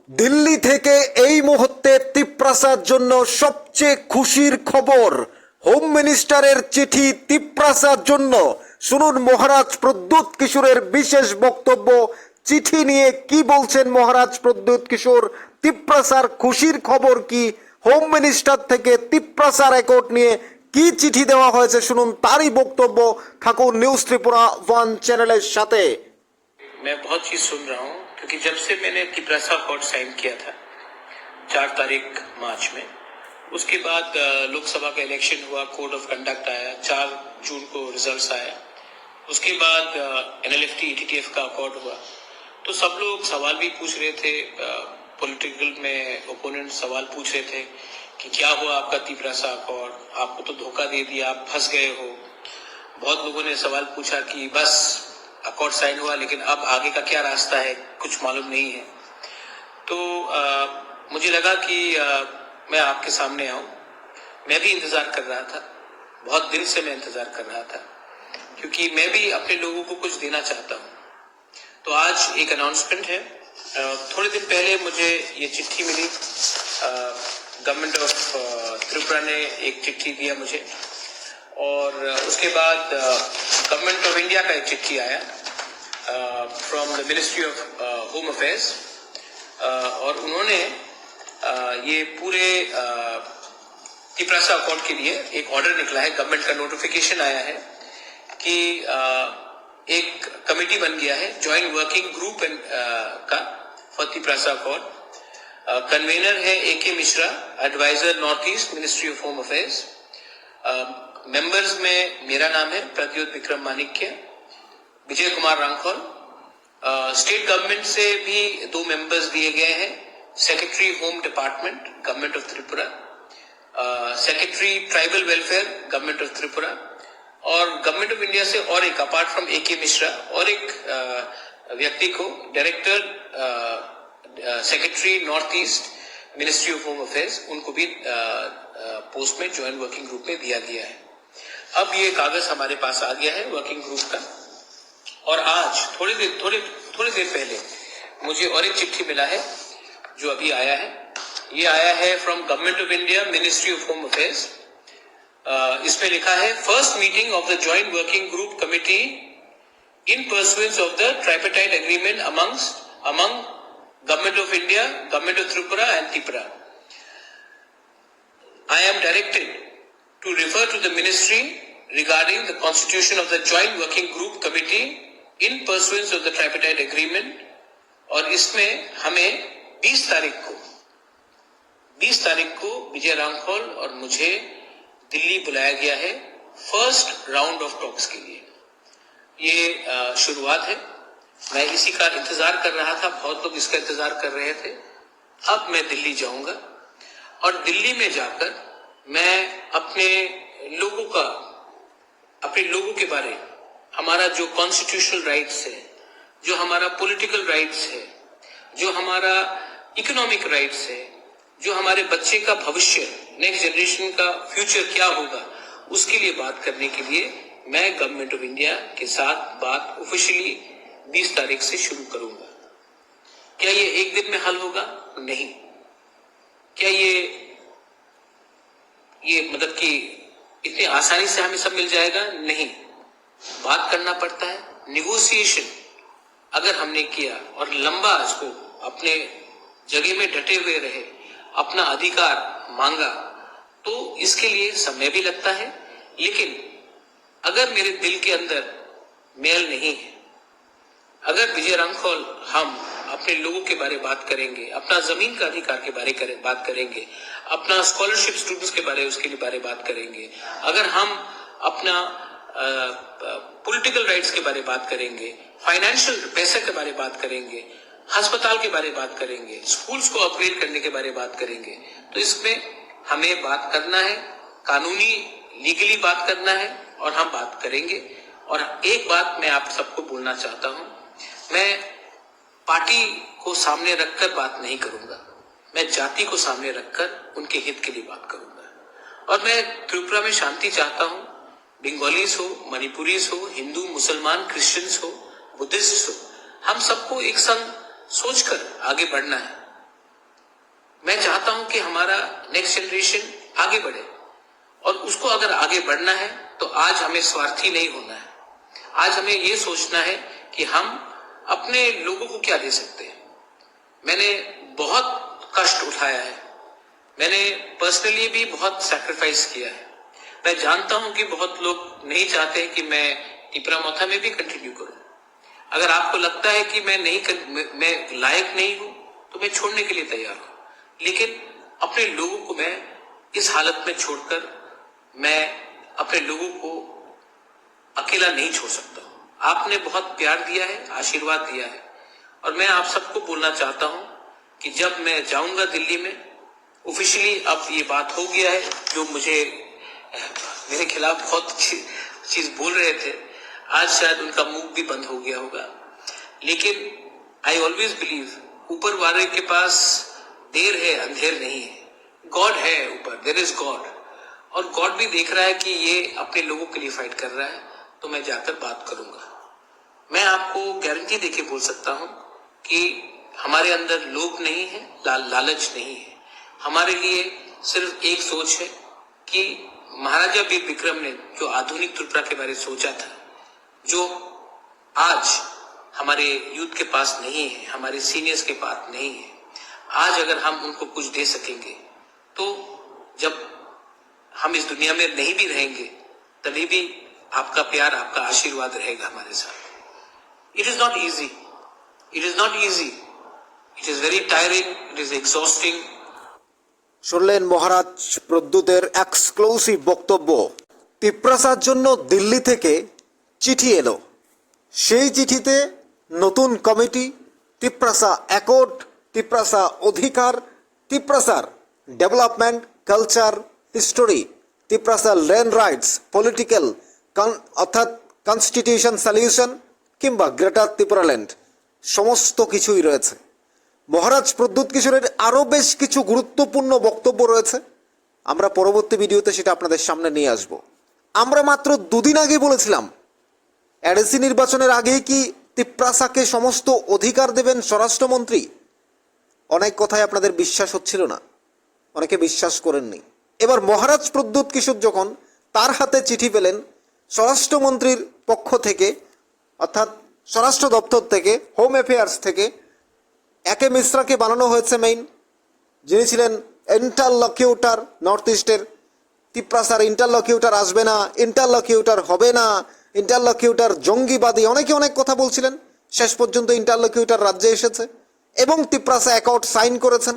দিল্লি থেকে এই মুহূর্তে তিপ্রাসার জন্য সবচেয়ে খুশির খবর। হোম মিনিস্টারের চিঠি তিপ্রাসার জন্য। শুনুন মহারাজ প্রদ্যুৎ কিশোরের বিশেষ বক্তব্য। চিঠি নিয়ে কি বলছেন মহারাজ প্রদ্যুৎ কিশোর, তিপ্রাসার খুশির খবর কি, হোম মিনিস্টার থেকে তিপ্রাসার অ্যাকর্ড নিয়ে কি চিঠি দেওয়া হয়েছে, শুনুন তারই বক্তব্য। থাকুন নিউজ ত্রিপুরা ওয়ান চ্যানেলের সাথে। मैं बहुत चीज सुन रहा हूँ क्योंकि जब से मैंने तिप्रासा अकॉर्ड साइन किया था 4 तारीख मार्च में, उसके बाद लोकसभा का इलेक्शन हुआ, कोड ऑफ कंडक्ट आया, 4 जून को रिजल्ट्स आया, उसके बाद एनएलएफटी ईटीटीएफ का अकॉर्ड हुआ। तो सब लोग सवाल भी पूछ रहे थे, पॉलिटिकल में ओपोनेंट सवाल पूछ रहे थे कि क्या हुआ आपका तिप्रासा अकॉर्ड, आपको तो धोखा दे दिया, आप फंस गए हो। बहुत लोगों ने सवाल पूछा कि बस अकॉर्ड साइन हुआ लेकिन अब आगे का क्या रास्ता है, कुछ मालूम नहीं है। तो मुझे लगा कि मैं आपके सामने आऊं। मैं भी इंतजार कर रहा था, बहुत दिन से मैं इंतजार कर रहा था, क्योंकि मैं भी अपने लोगों को कुछ देना चाहता हूं। तो आज एक अनाउंसमेंट है। थोड़े दिन पहले मुझे ये चिट्ठी मिली, गवर्नमेंट ऑफ त्रिपुरा ने एक चिट्ठी दिया मुझे, और उसके बाद गवर्नमेंट ऑफ इंडिया का एक चिट्ठी आया from the ministry of home affairs, और उन्होंने ये पूरे तिप्रासा अकॉर्ड के लिए एक ऑर्डर निकला है, गवर्नमेंट का नोटिफिकेशन आया है कि एक कमेटी बन गया है, ज्वाइंट वर्किंग ग्रुप का फॉर तिप्रासा अकॉर्ड। कन्वेनर है A K Mishra, adviser north east ministry of home affairs. Members में मेरा नाम है प्रद्युत विक्रम मानिक्य, विजय कुमार रांखोल। स्टेट गवर्नमेंट से भी 2 मेंबर्स दिए गए हैं, secretary home department government of Tripura, secretary tribal welfare government of Tripura, और गवर्नमेंट ऑफ इंडिया से और एक अपार्ट फ्रॉम एके मिश्रा और एक व्यक्ति को director secretary north east ministry of home affairs, उनको भी पोस्ट में ज्वाइंट वर्किंग ग्रुप में दिया गया है। अब ये कागज हमारे पास आ गया है वर्किंग ग्रुप का, और आज थोड़ी देर पहले मुझे और एक चिट्ठी मिला है जो अभी आया है। ये आया है from government of India ministry of home affairs. इसमें लिखा है, first meeting of the joint working group committee in pursuance of the tripartite agreement among government of India, government of Tripura and Tripura. I am directed to refer to the ministry regarding the constitution of the joint working group committee in pursuance of the tripartite agreement, और इसमें हमें 20 तारीख को विजय रांखोल और मुझे दिल्ली बुलाया गया है फर्स्ट राउंड ऑफ टॉक्स के लिए। ये शुरुआत है, मैं इसी का इंतजार कर रहा था, बहुत लोग इसका इंतजार कर रहे थे। अब मैं दिल्ली जाऊंगा और दिल्ली में जाकर मैं अपने लोगों के बारे, हमारा जो कॉन्स्टिट्यूशनल राइट्स है, जो हमारा पॉलिटिकल राइट्स है, जो हमारा इकोनॉमिक राइट्स है, जो हमारे बच्चे का भविष्य, नेक्स्ट जनरेशन का फ्यूचर क्या होगा, उसके लिए बात करने के लिए मैं गवर्नमेंट ऑफ इंडिया के साथ बात ऑफिशियली 20 तारीख से शुरू करूंगा। क्या ये एक दिन में हल होगा? नहीं। क्या ये मतलब कि इतनी आसानी से हमें सब मिल जाएगा? नहीं। बात करना पड़ता है, निगोशिएशन अगर हमने किया और लंबा इसको अपने जगह में डटे हुए रहे, अपना अधिकार मांगा, तो इसके लिए समय भी लगता है। लेकिन अगर मेरे दिल के अंदर मेल नहीं है, अगर विजय रांखोल हम अपने लोगों के बारे बात करेंगे, अपना जमीन का अधिकार के बारे बात करेंगे, अपना स्कॉलरशिप स्टूडेंट्स के बारे उसके लिए बारे बात करेंगे, अगर हम अपना पॉलिटिकल राइट्स के बारे बात करेंगे, फाइनेंशियल पैसे के बारे बात करेंगे, अस्पताल के बारे बात करेंगे, स्कूल्स को अपग्रेड करने के बारे बात करेंगे, तो इसमें हमें बात करना है, कानूनी लीगली बात करना है, और हम बात करेंगे। और एक बात मैं आप सबको बोलना चाहता हूं, मैं पार्टी को सामने रखकर बात नहीं करूंगा, मैं जाति को सामने रखकर उनके हित के लिए बात करूंगा। और मैं त्रिपुरा में शांति चाहता हूं, बंगालीज हो, मणिपुरीज हो, हिंदू, मुसलमान, क्रिश्चियंस हो, बुद्धिस्ट हो, हम सबको एक संग सोचकर आगे बढ़ना है। मैं चाहता हूं कि हमारा नेक्स्ट जनरेशन आगे बढ़े, और उसको अगर आगे बढ़ना है तो आज हमें स्वार्थी नहीं होना है। आज हमें ये सोचना है कि हम अपने लोगों को क्या दे सकते हैं। मैंने बहुत कष्ट उठाया है, मैंने पर्सनली भी बहुत सैक्रिफाइस किया है। मैं जानता हूं कि बहुत लोग नहीं चाहते कि मैं टिपरामोथा में भी कंटिन्यू करूं। अगर आपको लगता है कि मैं लायक नहीं हूं तो मैं छोड़ने के लिए तैयार हूं, लेकिन अपने लोगों को मैं इस हालत में छोड़कर मैं अपने लोगों को अकेला नहीं छोड़ सकता हूं। आपने बहुत प्यार दिया है, आशीर्वाद दिया है, और मैं आप सबको बोलना चाहता हूं कि जब मैं जाऊंगा दिल्ली में ऑफिशियली, अब ये बात हो गया है, जो मुझे मेरे खिलाफ बहुत चीज बोल रहे थे, आज शायद उनका मुंह भी बंद हो गया होगा, लेकिन आई ऑलवेज बिलीव ऊपर वाले के पास देर है अंधेर नहीं है। गॉड है ऊपर, देयर इज गॉड, और गॉड भी देख रहा है कि ये अपने लोगों के लिए फाइट कर रहा है, तो मैं जाकर बात करूंगा। मैं आपको गारंटी देके बोल सकता हूं कि हमारे अंदर लोभ नहीं है, लालच नहीं है। हमारे लिए सिर्फ एक सोच है कि महाराजा वीर विक्रम ने जो आधुनिक त्रिपुरा के बारे में सोचा था, जो आज हमारे यूथ के पास नहीं है, हमारे सीनियर्स के पास नहीं है, आज अगर हम उनको कुछ दे सकेंगे तो जब हम इस दुनिया में नहीं भी रहेंगे तभी भी आपका प्यार, आपका आशीर्वाद रहेगा हमारे साथ। It is not easy, it is not easy, it is very tiring, it is exhausting. শুনলেন মহারাজ প্রদ্যুতের এক্সক্লুসিভ বক্তব্য। তিপ্রাসার জন্য দিল্লি থেকে চিঠি এলো, সেই চিঠিতে নতুন কমিটি, তিপ্রাসা অ্যাকর্ড, তিপ্রাসা অধিকার, তিপ্রাসার development, culture, history, Tiprasa land rights, political অর্থাৎ কনস্টিটিউশন সলিউশন কিংবা গ্রেটার ত্রিপুরাল্যান্ড, সমস্ত কিছুই রয়েছে। মহারাজ প্রদ্যুৎ কিশোরের আরও বেশ কিছু গুরুত্বপূর্ণ বক্তব্য রয়েছে, আমরা পরবর্তী ভিডিওতে সেটা আপনাদের সামনে নিয়ে আসব। আমরা মাত্র দুদিন আগে বলেছিলাম এডিসি নির্বাচনের আগেই কি তিপ্রাসাকে সমস্ত অধিকার দেবেন স্বরাষ্ট্রমন্ত্রী। অনেক কথাই আপনাদের বিশ্বাস হচ্ছিল না, অনেকে বিশ্বাস করেননি। এবার মহারাজ প্রদ্যুৎ কিশোর যখন তার হাতে চিঠি পেলেন স্বরাষ্ট্রমন্ত্রীর পক্ষ থেকে, অর্থাৎ স্বরাষ্ট্র দপ্তর থেকে, হোম অ্যাফেয়ার্স থেকে, একে মিশ্রাকে বানানো হয়েছে মেইন, যিনি ছিলেন ইন্টারলকিউটার নর্থ ইস্টের। তিপ্রাসার ইন্টারলকিউটার আসবে না, ইন্টারলকিউটার হবে না, ইন্টারলকিউটার জঙ্গিবাদী, অনেকে অনেক কথা বলছিলেন। শেষ পর্যন্ত ইন্টারলকিউটার রাজ্যে এসেছে এবং তিপ্রাসা অ্যাকর্ড সাইন করেছেন।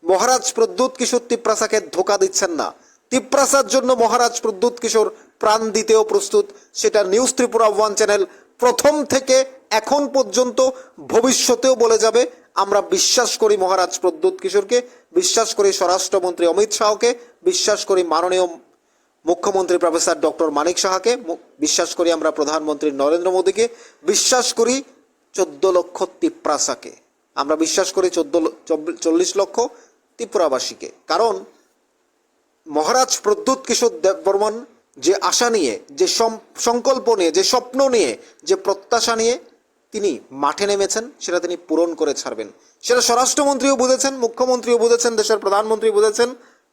মহারাজ প্রদ্যুৎ কিশোর তিপ্রাসাকে ধোকা দিচ্ছেন না, তিপ্রাসার জন্য মহারাজ প্রদ্যুৎ কিশোর প্রাণ দিতেও প্রস্তুত। সেটা নিউজ ত্রিপুরা ওয়ান চ্যানেল প্রথম থেকে এখন পর্যন্ত ভবিষ্যতেও বলে যাবে। আমরা বিশ্বাস করি মহারাজ প্রদ্যুৎ কিশোরকে, বিশ্বাস করি স্বরাষ্ট্রমন্ত্রী অমিত শাহকে, বিশ্বাস করি মাননীয় মুখ্যমন্ত্রী প্রফেসর ডক্টর মানিক সাহাকে, বিশ্বাস করি আমরা প্রধানমন্ত্রী নরেন্দ্র মোদীকে, বিশ্বাস করি 14 লক্ষ তিপ্রাসাকে, আমরা বিশ্বাস করি 40 লক্ষ ত্রিপুরাবাসীকে। কারণ মহারাজ প্রদ্যুৎ কিশোর দেববর্মন যে আশা নিয়ে, যে সংকল্প নিয়ে, যে স্বপ্ন নিয়ে, যে প্রত্যাশা নিয়ে তিনি মাঠে নেমেছেন, সেটা তিনি পূরণ করে ছাড়বেন। সেটা স্বরাষ্ট্রমন্ত্রীও বুঝেছেন, মুখ্যমন্ত্রীও বুঝেছেন, দেশের প্রধানমন্ত্রী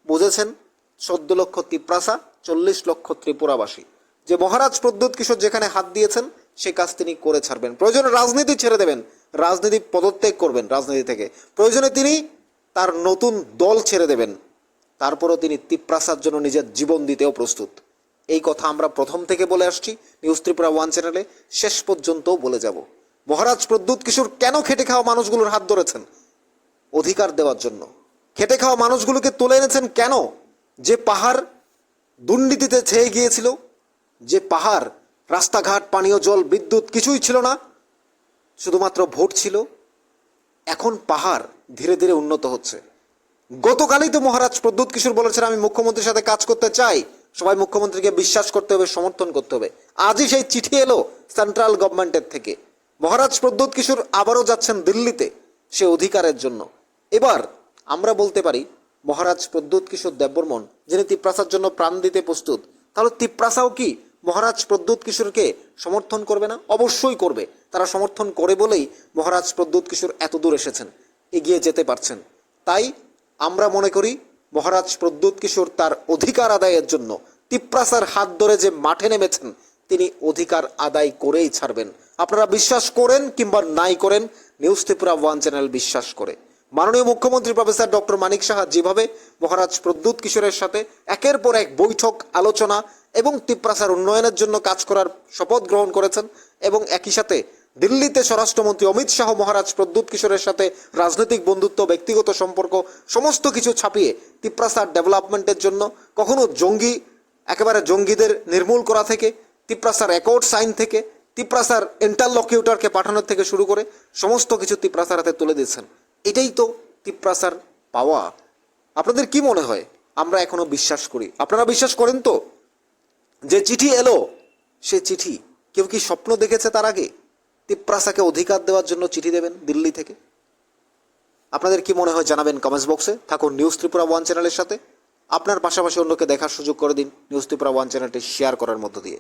বুঝেছেন 14 লক্ষ তিপ্রাসা, 40 লক্ষ ত্রিপুরাবাসী। যে মহারাজ প্রদ্যুৎ কিশোর যেখানে হাত দিয়েছেন সে কাজ তিনি করে ছাড়বেন। প্রয়োজনে রাজনীতি ছেড়ে দেবেন, রাজনীতি পদত্যাগ করবেন রাজনীতি থেকে, প্রয়োজনে তিনি তার নতুন দল ছেড়ে দেবেন, তারপরও তিনি তিপ্রাসার জন্য নিজের জীবন দিতেও প্রস্তুত। এই কথা আমরা প্রথম থেকে বলে আসছি, নিউজ ত্রিপুরা ওয়ান চ্যানেলে শেষ পর্যন্তও বলে যাব। মহারাজ প্রদ্যুৎ কিশোর কেন খেটে খাওয়া মানুষগুলোর হাত ধরেছেন? অধিকার দেওয়ার জন্য। খেটে খাওয়া মানুষগুলোকে তুলে এনেছেন কেন? যে পাহাড় দুর্নীতিতে ছেয়ে গিয়েছিল, যে পাহাড় রাস্তাঘাট, পানীয় জল, বিদ্যুৎ কিছুই ছিল না, শুধুমাত্র ভোট ছিল, এখন পাহাড় ধীরে ধীরে উন্নত হচ্ছে। গতকালই তো মহারাজ প্রদ্যুৎ কিশোর বলেছেন আমি মুখ্যমন্ত্রীর সাথে কাজ করতে চাই, সবাই মুখ্যমন্ত্রীকে বিশ্বাস করতে হবে, সমর্থন করতে হবে। আজই সেই চিঠি এলো সেন্ট্রাল গভর্নমেন্টের থেকে। মহারাজ প্রদ্যুৎ কিশোর আবারও যাচ্ছেন দিল্লিতে সে অধিকারের জন্য। এবার আমরা বলতে পারি মহারাজ প্রদ্যুৎ কিশোর দেববর্মন যিনি তিপ্রাসার জন্য প্রাণ দিতে প্রস্তুত, তাহলে তিপ্রাসাও কি মহারাজ প্রদ্যুৎ কিশোরকে সমর্থন করবে না? অবশ্যই করবে। তারা সমর্থন করে বলেই মহারাজ প্রদ্যুৎ কিশোর এত দূর এসেছেন, এগিয়ে যেতে পারছেন। তাই আমরা মনে করি মহারাজ প্রদ্যোৎ কিশোর তার অধিকার আদায়ের জন্য তিপ্রাসার হাত ধরে যে মাঠে নেমেছেন তিনি অধিকার আদায় করেই ছাড়বেন। আপনারা বিশ্বাস করেন কিংবা নাই করেন, নিউজ ত্রিপুরা ওয়ান চ্যানেল বিশ্বাস করে। মাননীয় মুখ্যমন্ত্রী প্রফেসর ডক্টর মানিক সাহা যেভাবে মহারাজ প্রদ্যোৎ কিশোরের সাথে একের পর এক বৈঠক, আলোচনা এবং তিপ্রাসার উন্নয়নের জন্য কাজ করার শপথ গ্রহণ করেছেন এবং একই সাথে দিল্লিতে স্বরাষ্ট্রমন্ত্রী অমিত শাহ মহারাজ প্রদ্যোৎ কিশোরের সাথে রাজনৈতিক বন্ধুত্ব, ব্যক্তিগত সম্পর্ক সমস্ত কিছু ছাপিয়ে তিপ্রাসার ডেভেলপমেন্টের জন্য কখনো একেবারে জঙ্গিদের নির্মূল করা থেকে, তিপ্রাসার অ্যাকর্ড সাইন থেকে, তিপ্রাসার ইন্টারলকিউটরকে পাঠানোর থেকে শুরু করে সমস্ত কিছু তিপ্রাসার হাতে তুলে দিয়েছেন। এটাই তো তিপ্রাসার পাওয়া। আপনাদের কি মনে হয়? আমরা এখনো বিশ্বাস করি। আপনারা বিশ্বাস করেন তো? যে চিঠি এলো সে চিঠি কেউ কি স্বপ্ন দেখেছে তার আগে তিপ্রাসাকে অধিকার দেওয়ার জন্য চিঠি দেবেন দিল্লি থেকে? আপনাদের কি মনে হয় জানাবেন কমেন্টস বক্সে। থাকুন নিউজ ত্রিপুরা ওয়ান চ্যানেলের সাথে। আপনার পাশাপাশি অন্যকে দেখার সুযোগ করে দিন নিউজ ত্রিপুরা ওয়ান চ্যানেলটি শেয়ার করার মধ্য দিয়ে।